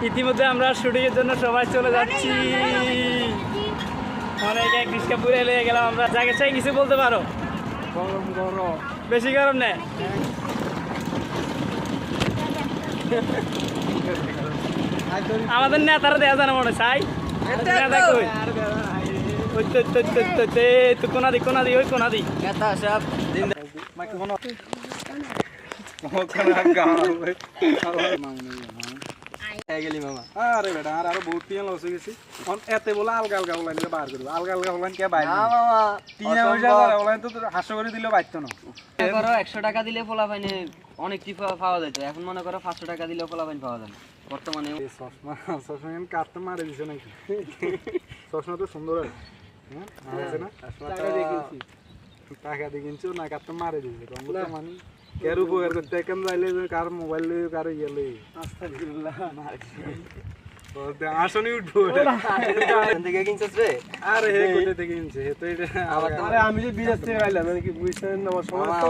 ইতিমধ্যে আমরা শুটিং এর জন্য সবাই চলে যাচ্ছি। অনেক এক রিস্কাপুরে লেগে গেলাম আমরা। যাকে চাই কিছু বলতে পারো? গরম গরম, বেশি গরম নেই। আমাদের নেতারা দেয়া জানা মনে চাই নেতা কই? ওই তো কোনা দি ওই কোনা দি নেতা সব দিন গেলি মামা। আরে বেটা আর আরো বহুত টিয়া লস হয়ে গেছি। এতে বলে আলগা আলগা ওলাইন বার করবো। আলগা আলগা ওলাইন কে বাইর টিয়া ওলাইন তো হাস্য করে দিলেও বাইতো না। করো 100 টাকা দিলে ফলা পাইনে অনেক টিপ পাওয়া যেত। এখন মনে করো 500 টাকা দিলে ফলা পাইন পাওয়া যায় না বর্তমানে। চশমা কাটতে মারে দিছে নাকি? চশমা তো সুন্দর আছে, হ্যাঁ আছে না? টাকা দিয়ে কিনছো না, কাটতে মারে দিছে। মানে কের উপকার করতে কেন যাইলে কার মোবাইল লই কার ইয়ে লই আস্তাগফিরুল্লাহ আসনি উঠবো থেকে কিনছস রে? আরে হে কোথা থেকে কিনছে? হে তো এটা আরে আমি যে বিদেশ থেকে আইলাম, মানে কি বুঝছেন আমার সমস্যা।